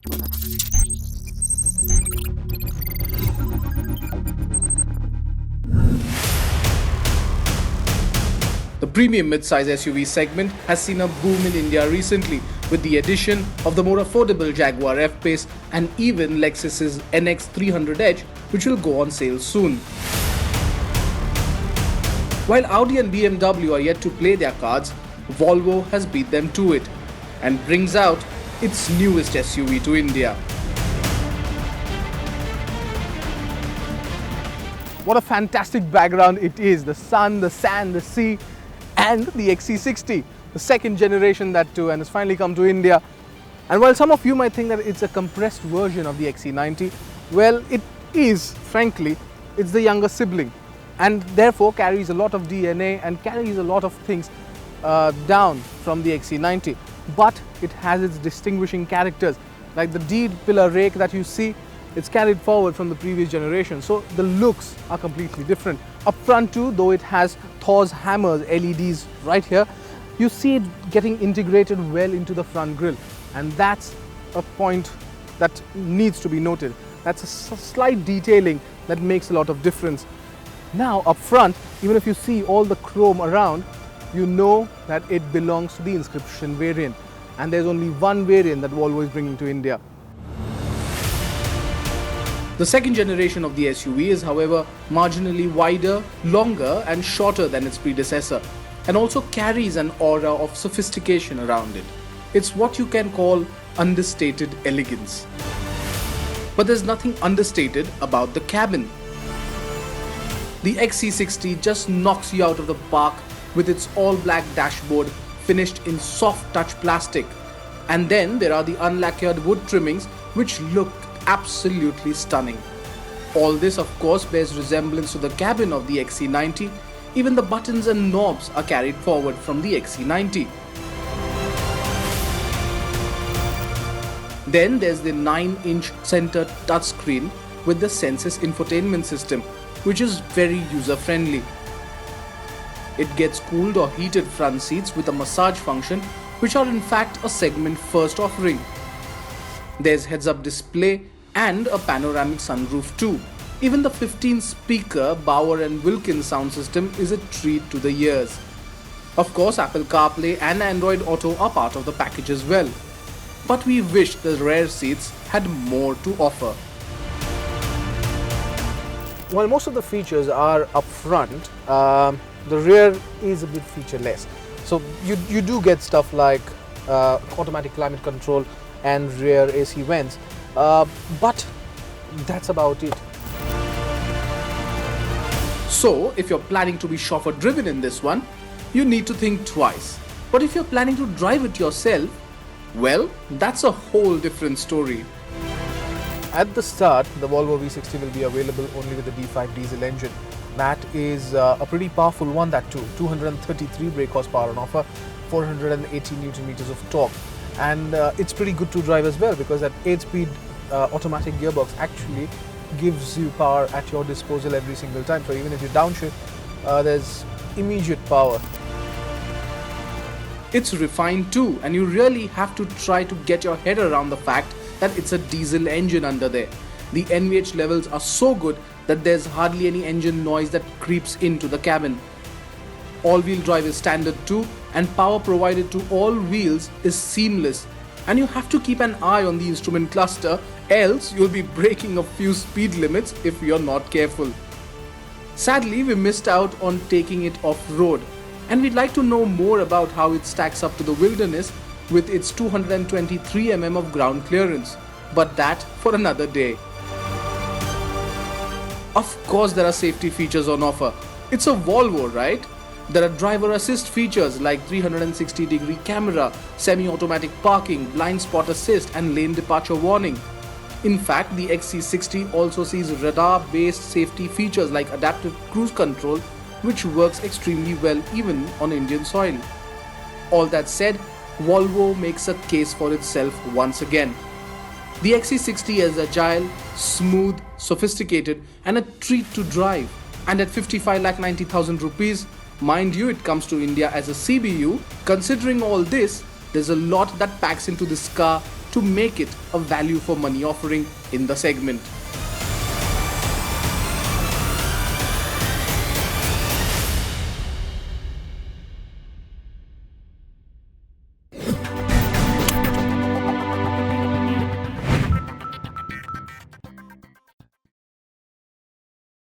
The premium mid-size SUV segment has seen a boom in India recently with the addition of the more affordable Jaguar F-Pace and even Lexus's NX 300h, which will go on sale soon. While Audi and BMW are yet to play their cards, Volvo has beat them to it and brings out its newest SUV to India. What a fantastic background it is, the sun, the sand, the sea, and the XC60, the second generation that too, and has finally come to India. And while some of you might think that it's a compressed version of the XC90, well, it is, frankly, it's the younger sibling and therefore carries a lot of DNA and carries a lot of things down from the XC90. But it has its distinguishing characters, like the D-pillar rake that you see. It's carried forward from the previous generation, so the looks are completely different. Up front too, though it has Thor's hammers, LEDs right here, you see it getting integrated well into the front grille, and that's a point that needs to be noted. That's a slight detailing that makes a lot of difference. Now up front, even if you see all the chrome around, you know that it belongs to the Inscription variant, and there's only one variant that Volvo is bringing to India. The second generation of the SUV is, however, marginally wider, longer and shorter than its predecessor, and also carries an aura of sophistication around it. It's what you can call understated elegance. But there's nothing understated about the cabin. The XC60 just knocks you out of the park with its all-black dashboard finished in soft touch plastic. And then there are the unlacquered wood trimmings which look absolutely stunning. All this of course bears resemblance to the cabin of the XC90. Even the buttons and knobs are carried forward from the XC90. Then there's the 9-inch center touchscreen with the Sensus infotainment system, which is very user-friendly. It gets cooled or heated front seats with a massage function, which are in fact a segment first offering. There's heads-up display and a panoramic sunroof too. Even the 15-speaker Bauer & Wilkins sound system is a treat to the ears. Of course, Apple CarPlay and Android Auto are part of the package as well. But we wish the rear seats had more to offer. While most of the features are up front, the rear is a bit featureless. So you do get stuff like automatic climate control and rear AC vents, but that's about it. So if you're planning to be chauffeur driven in this one, you need to think twice. But if you're planning to drive it yourself, well, that's a whole different story. At the start, the Volvo V60 will be available only with the D5 diesel engine. That is a pretty powerful one, that too. 233 brake horsepower on offer, 480 Newton meters of torque. And it's pretty good to drive as well, because that 8-speed automatic gearbox actually gives you power at your disposal every single time. So even if you downshift, there's immediate power. It's refined too, and you really have to try to get your head around the fact that it's a diesel engine under there. The NVH levels are so good that there's hardly any engine noise that creeps into the cabin. All-wheel drive is standard too, and power provided to all wheels is seamless. And you have to keep an eye on the instrument cluster, else you'll be breaking a few speed limits if you're not careful. Sadly, we missed out on taking it off-road, and we'd like to know more about how it stacks up to the wilderness with its 223 mm of ground clearance, but that for another day. Of course there are safety features on offer. It's a Volvo, right? There are driver assist features like 360-degree camera, semi-automatic parking, blind spot assist and lane departure warning. In fact, the XC60 also sees radar-based safety features like adaptive cruise control, which works extremely well even on Indian soil. All that said, Volvo makes a case for itself once again. The XC60 is agile, smooth, sophisticated and a treat to drive. And at 55,90,000 rupees, mind you, it comes to India as a CBU. Considering all this, there's a lot that packs into this car to to make it a value for money offering in the segment.